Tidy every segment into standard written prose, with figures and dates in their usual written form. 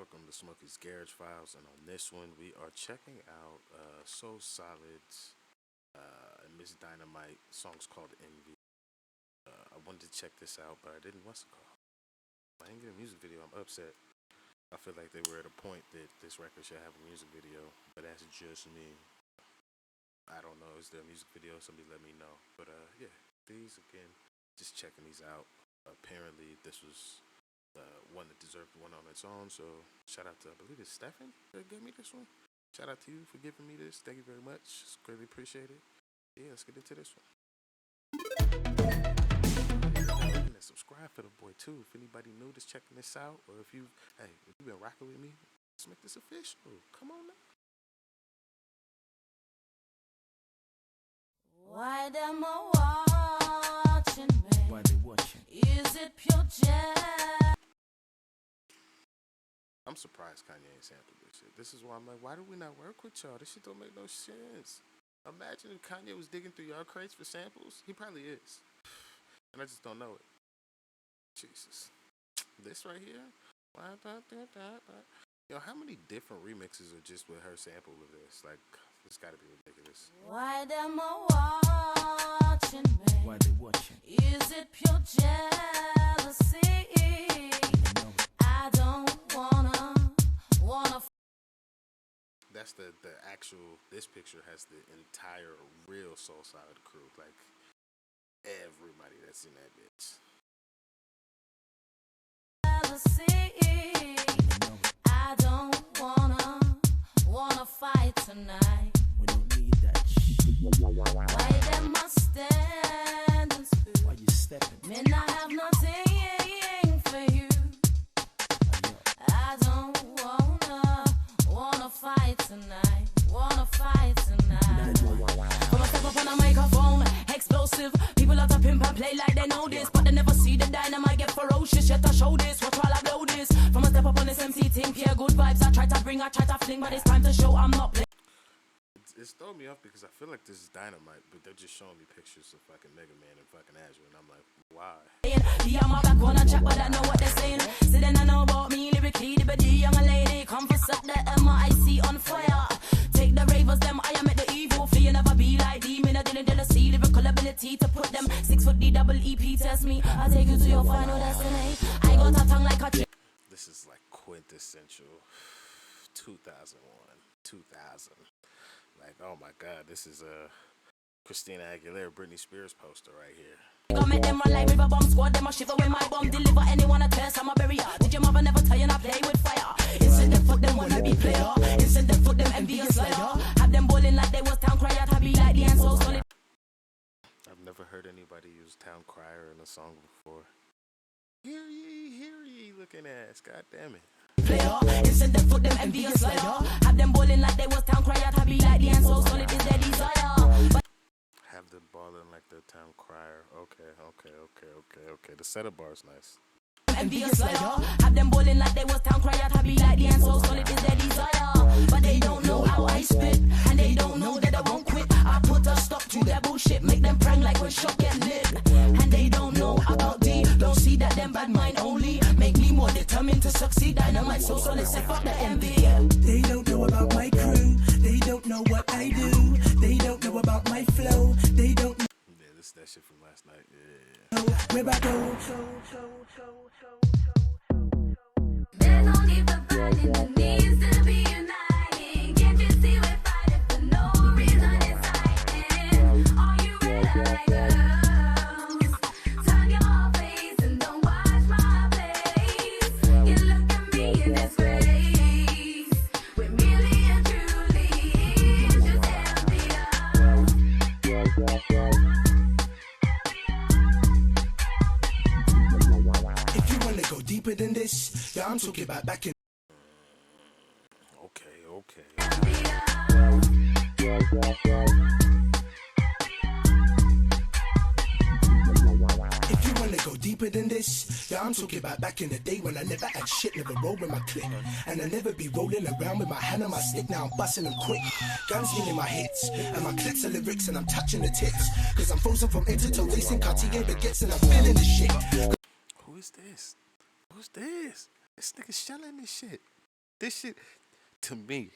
welcome to Smokey's Garage Files, and on this one we are checking out So Solid's and Ms. Dynamite. The song's called Envy. I wanted to check this out, but I didn't. What's it called? I didn't get a music video. I'm upset. I feel like they were at a point that this record should have a music video, but that's just me. I don't know. Is there a music video? Somebody let me know. But yeah, these again, just checking these out. Apparently, this was one that deserved one on its own. So shout out to, I believe it's Stefan that gave me this one. Shout out to you for giving me this. Thank you very much. It's greatly appreciated. Yeah, let's get into this one. And subscribe for the boy too. If anybody new that's checking this out, or if you've been rocking with me, let's make this official. Come on now. Why them a watching me? Why they watching? Is it pure jealousy? I'm surprised Kanye ain't sampled this shit. This is why I'm like, why do we not work with y'all? This shit don't make no sense. Imagine if Kanye was digging through y'all crates for samples. He probably is. And I just don't know it. Jesus. This right here? Yo, how many different remixes are just with her sample of this? Like, it's gotta be ridiculous. Why them a watching me? Why they watching? Is it pure jealousy? I don't wanna. That's the actual, this picture has the entire real Soul Solid crew. Like, everybody that's in that bitch. Jealousy. I don't wanna fight tonight. We don't need that shit. Why them must stand and speak? Why you stepping? Men I have nothing for you. I don't wanna fight tonight. Wanna fight tonight. Come step up on a microphone, explosive. People love to pimp and play like they know this, but they never see the dynamite get ferocious. Yet I show this, watch while I blow this. From a step up on this MC thing, yeah, good vibes. I try to fling, but it's time to show I'm not playing. It's throwing me off because I feel like this is Dynamite, but they're just showing me pictures of fucking Mega Man and fucking Azure, and I'm like, why? Yeah, my back wanna chat, but I know what they're saying. So then I know about me lyrically, the body young lady. Come for set the MIC on fire. Take the ravers, them I am at the evil. For you never be like demon, I didn't see lyrical ability to put them 6 foot DEEP test me. I take you to your final destiny. I got a tongue like a tree. This is like quintessential 2001, 2000. Like, oh my God, this is a Christina Aguilera, Britney Spears poster right here. Gonna make them run like river bomb squad, them a shiver when my bomb deliver. Anyone a test, I'm a barrier. Did your mother never tell you not play with fire? Instant them foot them wanna be player. Instant them foot them envious slayer. Have them bowling like they was town crier. To be like the end so solid. I've never heard anybody use Town Crier in a song before. Hear ye, looking ass, god damn it. Player, instant them foot them envious slayer. Have them bowling like they was town crier. To be like the end so solid is their desire. Have them balling like the Town Crier. Okay. The setup bar is nice. Envious slayer. Have them bowling like they was town crier. To be like the end so solid is their desire. But they don't know how I spit, and they don't know that I won't quit. I put a stop to their bullshit, make them prank like when shop get lit. And they don't know about D, don't see that them bad mind only make me more determined to succeed. Dynamite so solid, say fuck the envy. They don't know about my crew, they don't know what I do, they don't know about my flow, they don't know. Yeah, this is that shit from last night. Yeah. Where I go. There's no need for fighting, there needs to be uniting. Can't you see we're fighting for no reason exciting? Are you ready, girls? Turn your face and don't watch my face. You look at me in disgrace. We're merely and truly just If you wanna go deeper than this, yeah, I'm talking about back in. Okay. If you wanna go deeper than this, yeah, I'm talking about back in the day when I never had shit, never roll with my click. And I never be rolling around with my hand on my stick, now I'm busting them quick. Guns hitting my hits, and my clicks are lyrics, and I'm touching the tips. Cause I'm frozen from head to toe, racing Cartier baguettes, and I'm feeling the shit. Who is this? This nigga shelling this shit. this shit, to me,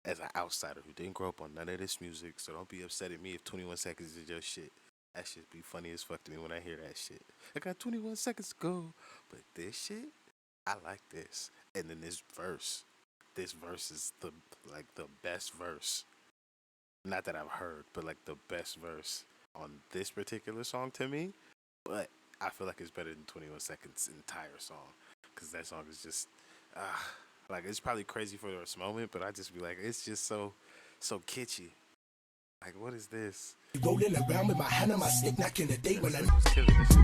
as an outsider who didn't grow up on none of this music, so don't be upset at me if 21 Seconds is your shit. That shit be funny as fuck to me when I hear that shit. I got 21 seconds to go. But this shit, I like this. And then this verse is the best verse. Not that I've heard, but like the best verse on this particular song to me. But I feel like it's better than 21 Seconds' entire song. Because that song is just, like, it's probably crazy for this moment, but I just be like, it's just so kitschy. Like, what is this? Rolling around with my hand on my stick, knocking the day when I. Killing this shit.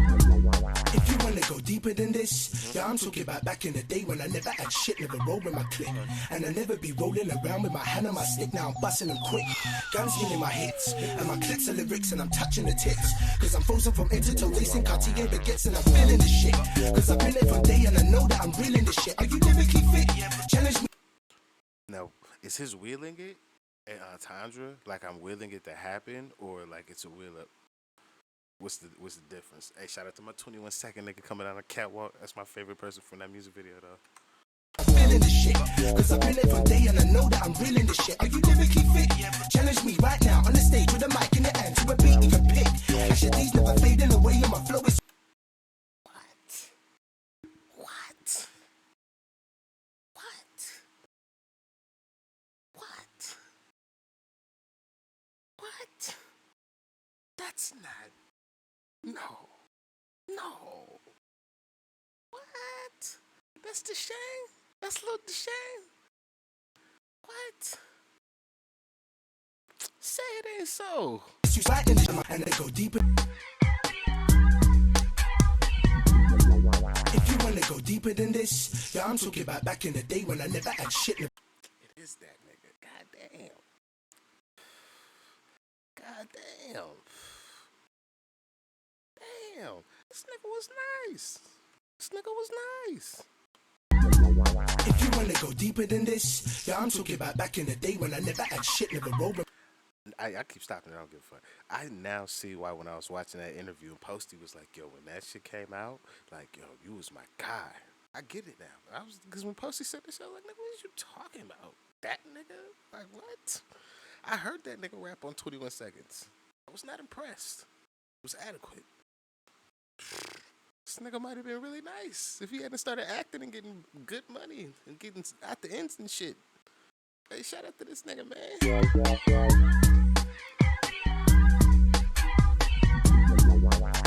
If you wanna go deeper than this, yeah, I'm talking about back in the day when I never had shit, never rolled with my click. And I never be rolling around with my hand on my stick, now I'm busting them quick. Guns giving my hits, and my clicks are lyrics, and I'm touching the tips. Cause I'm frozen from head to toe, racing Cartier baguettes, and I'm feeling this shit. Cause I've been there for day, and I know that I'm reeling this shit. Are you lyrically fit? Challenge me. Now, is his wheeling it and entendre like I'm willing it to happen, or like it's a wheel up? What's the difference? Hey, shout out to my 21 second nigga coming down the catwalk. That's my favorite person from that music video though. I'm feeling this shit, cause I've been there for day and I know that I'm reeling this shit. Are you lyrically fit? Challenge me right now on the stage with a mic in your hand to a beat you can pick. Actually, these never fading away and my flow is. What? That's not. No. What? That's the shame. That's Lil Shame. What? Say it ain't so. You right in the and they go deeper. If you wanna go deeper than this, yeah, I'm talking about back in the day when I never had shit. It is that nigga. God damn. Damn. This nigga was nice. If you wanna go deeper than this, yeah, I'm talking about back in the day when I never had shit, never rolled. I keep stopping it. I don't give a fuck. I now see why when I was watching that interview and Posty was like, yo, when that shit came out, like, yo, you was my guy. I get it now. Because when Posty said this, I was like, nigga, what are you talking about? That nigga? Like, what? I heard that nigga rap on 21 Seconds. I was not impressed. It was adequate. This nigga might have been really nice if he hadn't started acting and getting good money and getting out the ends and shit. Hey, shout out to this nigga, man.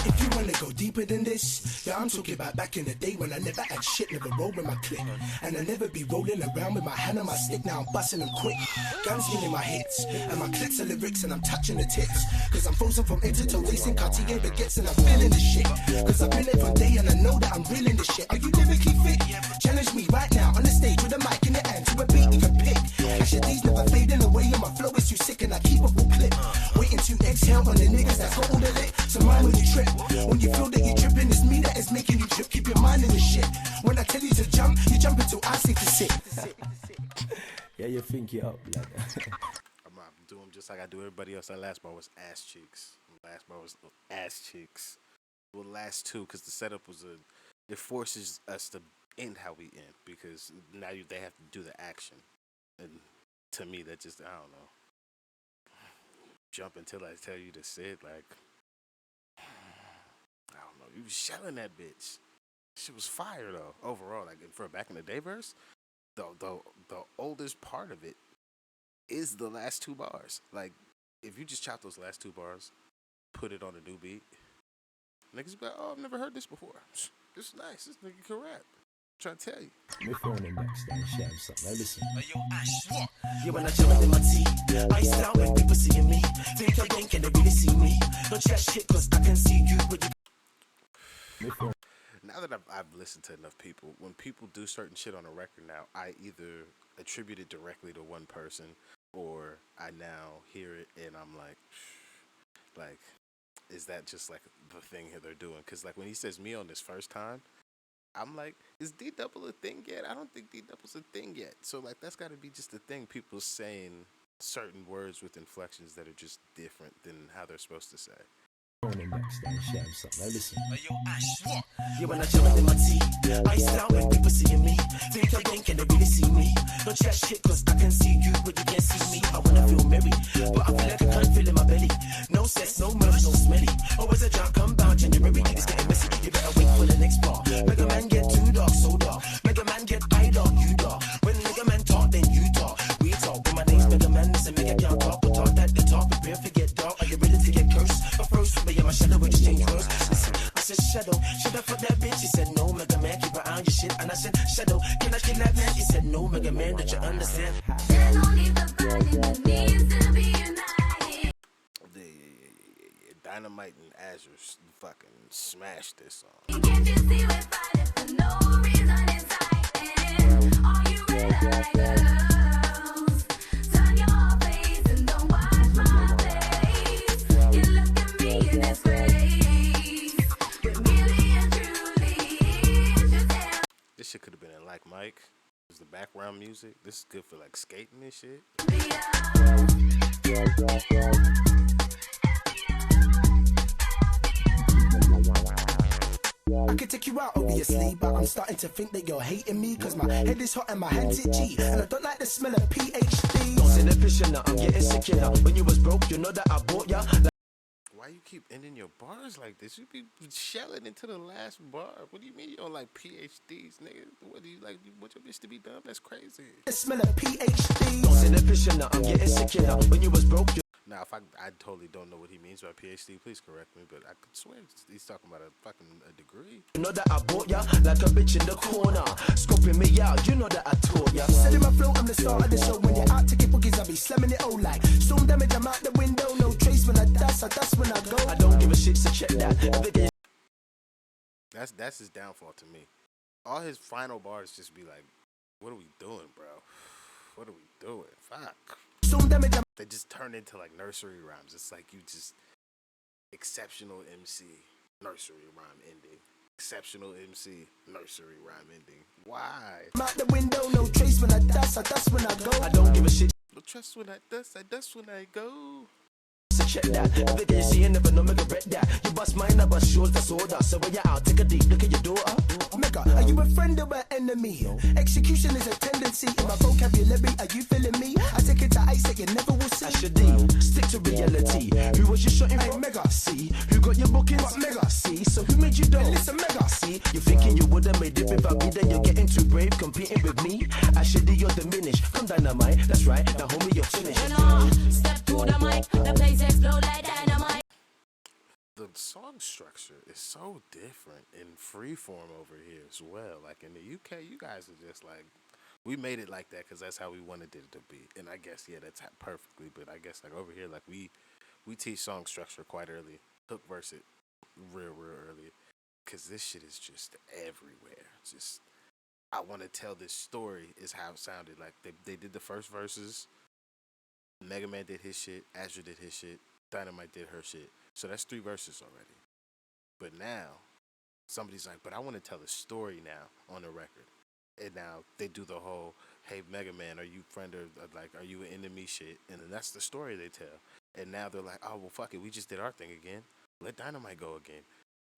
If you wanna go deeper than this, yeah, I'm talking about back in the day when I never had shit, never rolled with my click. And I never be rolling around with my hand on my stick, now I'm busting them quick. Guns giving my hits, and my clicks are lyrics, and I'm touching the tips. Cause I'm frozen from head to toe, racing Cartier baguettes, and I'm feeling this shit. Cause I've been there for day, and I know that I'm reeling this shit. Are you lyrically fit? Challenge me right now on the stage with a mic in your hand to a beat you can pick. Actually, these never fading away, and my flow is too sick, and I keep a full clip. Waiting to exhale on the niggas that's got all the lit. So mind when you trip. When you feel that you're tripping, it's me that is making you trip. Keep your mind in the shit. When I tell you to jump, you jump until I say to sit. Yeah, you think it up, lad. I'm doing just like I do everybody else. That last bar was ass cheeks. Well, last two, because the setup was it forces us to end how we end, because now they have to do the action. And to me, that just, I don't know. Jump until I tell you to sit, like, I don't know. You was shelling that bitch. Shit was fire though. Overall, like for a back in the day verse, the oldest part of it is the last two bars. Like, if you just chop those last two bars, put it on a new beat, niggas be like, oh, I've never heard this before. This is nice. This nigga can rap. I'm trying to tell you. My phone in backstage, share something. Now listen. Yo, Ash, what? Yeah, when I jump in my tea, I start when people see me. Think again, can they really see me? Don't chat shit, cause I can see you with you. Now that I've listened to enough people, when people do certain shit on a record now, I either attribute it directly to one person, or I now hear it and I'm like, is that just like the thing they're doing? Because like when he says me on this first time, I'm like, is D-Double a thing yet? I don't think D-Double's a thing yet. So like that's got to be just a thing. People saying certain words with inflections that are just different than how they're supposed to say. Phone in backstage, share something. Now listen. Yo, Ash, what? Yeah, when I jump in my tea, I start when people see me. Think again, can they really see me? Don't chat shit, cause I can see you, but you can't see me. I wanna feel merry, but I feel like I can't feel in my belly. No sex, no merch, no smelly. Always a junk, come bound, January. It's getting messy, you better wait for the next bar. Mega Man get too dark, so dark. Mega Man get eye dark, you dark. When Mega Man talk, then you talk. We talk, but my name's Mega Man, listen, Mega can't talk, but talk that the talk. Prepare for get dark, are you ready to get cursed? But first, but yeah, my shadow will exchange words. Listen, I said shadow, should I fuck that bitch? He said no, Mega Man, keep an eye on your shit. And I said shadow, can I kill that man? He said no, Mega Man, don't you understand? There's no need for fighting, there needs to be united. Dynamite and Azure fucking smashed this song. Can't you see we're fighting for no reason inside? Are you ready, girls? Turn your face and don't watch my face. You look at me in this face. But really and truly, it's just hell. This shit could have been in Like Mike. It was the background music. This is good for like skating and shit. I could take you out, obviously, but I'm starting to think that you're hating me, cause my head is hot and my hands itchy, and I don't like the smell of PhD. Don't say the fishing now, I'm getting sick now. When you was broke, you know that I bought ya. Why you keep ending your bars like this? You be shelling into the last bar. What do you mean you don't like PhDs, nigga? What do you like? What your bitch to be dumb? That's crazy. The smell of PhD. Don't say the fishing now, I'm getting sick now. When you was broke, you Now, if I totally don't know what he means by PhD, please correct me, but I could swear he's talking about a fucking degree. know that I bought ya like a bitch in the corner. Scoping me out, you know that I taught ya. Said in my flow, I'm the star of the show. When you're out to get boogies, I be slamming it all like storm damage. I'm out the window, no trace when I dust, that's when I go. I don't give a shit, so check that. Everything That's his downfall to me. All his final bars just be like, "What are we doing, bro? What are we doing? Fuck." Storm damage, I'm They just turn into like nursery rhymes. It's like you just exceptional MC, nursery rhyme ending. Exceptional MC, nursery rhyme ending. Why? out the window, no trace when I dust, when I go. I don't give a shit, No trust when I dust when I go. so check that. Everything you see, you never know, make a red that. You bust mine, I bust yours, that's order. So when you're out, take a deep look at your daughter. Mega, are you a friend or an enemy? Execution is a tendency in my vocabulary. Are you feeling me? I take it to ice that you never will see. I should stick to reality. Who was you shooting for? Mega. See, who got your bookings? But Mega. See, so who made you dough? Listen, Mega. See, you thinking you would've made it without me, then you're getting too brave, competing with me. I should you're diminished. Come Dynamite, that's right. Now homie, you're finished. Step to the mic, the place explode like dynamite. The song structure is so different in freeform over here as well. Like in the UK, you guys are just like, we made it like that because that's how we wanted it to be. And I guess, yeah, that's perfectly. But I guess like over here, like we teach song structure quite early. Hook verse it real early. Because this shit is just everywhere. Just, I want to tell this story is how it sounded. Like they did the first verses. Mega Man did his shit. Azure did his shit. Dynamite did her shit. So that's 3 verses already. But now, somebody's like, but I want to tell a story now on the record. And now they do the whole, hey, Mega Man, are you friend or like, are you an enemy shit? And then that's the story they tell. And now they're like, oh, well, fuck it. We just did our thing again. Let Dynamite go again.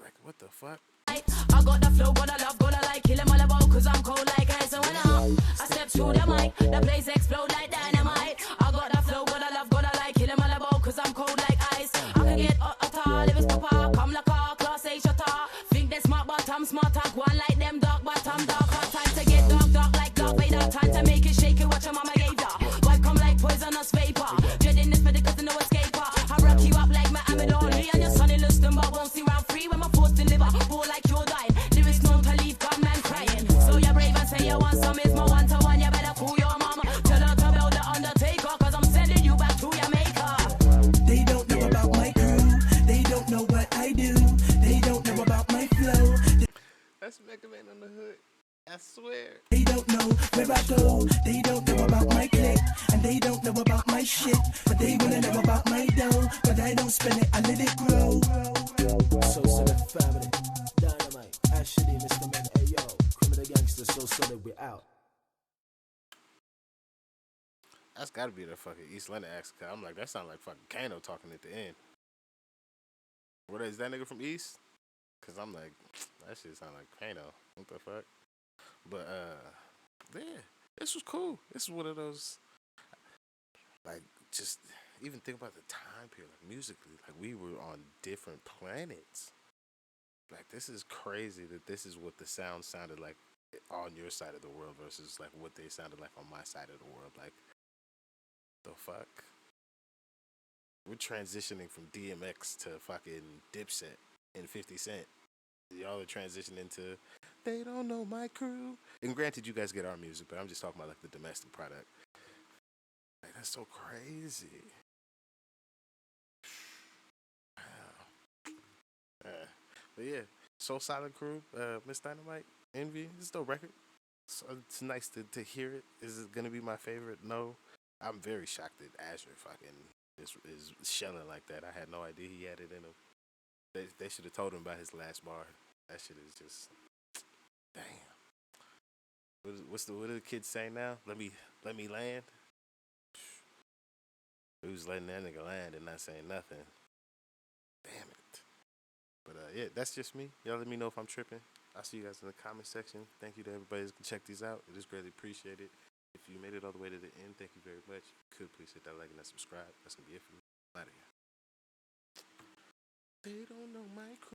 Like, what the fuck? I got the flow, gonna love, gonna like, kill 'em all about, cause I'm cold like ice. And when I step through the mic, the place explode like dynamite. I got the flow, gonna love, gonna like, kill 'em all about, cause I'm cold like ice. I can get hot, if it's papa, come like a class A shutter. Think they smart, but I'm smarter. One like them dark, but I'm darker. Time to get dark like Darth Vader. Time to make it shake it, watch your mama gave ya. Wipe come like poisonous vapor. Dreading this for the cause no escaper. I rock you up like my Amadori and your sonny listen, but won't see round 3 when my force deliver. Ball like you're dying. Lyrics known to leave gun man crying. So you're brave and say you want some, is my 1-to-1. You better call your mama. Tell her to build the undertaker, cause I'm sending you back to your maker. They don't know about my crew. They don't know what I do. They don't know about my flow. That's Mega Man on the hood. I swear. They don't know where I go. They don't know about my click. And they don't know about my shit. But they wanna know about my dough. But I don't spend it, I let it grow. So solid family, Dynamite, Ashley, Mr. Man, hey yo, criminal gangster, so solid, we out. That's gotta be the fucking East London accent. I'm like, that sound like fucking Kano talking at the end. What is that nigga from East? Cause I'm like, that shit sound like Kano. What the fuck? But yeah, This was cool. This is one of those, like, just even think about the time period, like musically, like we were on different planets. Like this is crazy that this is what the sound sounded like on your side of the world versus like what they sounded like on my side of the world. Like the fuck, we're transitioning from DMX to fucking Dipset and 50 Cent. Y'all are transitioning to they don't know my crew. And granted, you guys get our music, but I'm just talking about like the domestic product. Like that's so crazy. Wow. But yeah, so Solid Crew, Ms. Dynamite, Envy. This is the record. So it's nice to hear it. Is it gonna be my favorite? No. I'm very shocked that Azure fucking is shelling like that. I had no idea he had it in him. They should have told him about his last bar. That shit is just damn. What do the kids say now? Let me land. Who's letting that nigga land and not saying nothing? Damn it. But yeah, that's just me. Y'all let me know if I'm tripping. I'll see you guys in the comment section. Thank you to everybody who can check these out. It is greatly appreciated. If you made it all the way to the end, thank you very much. If you could please hit that like and that subscribe. That's gonna be it for me. I'm out of here. They don't know my crew.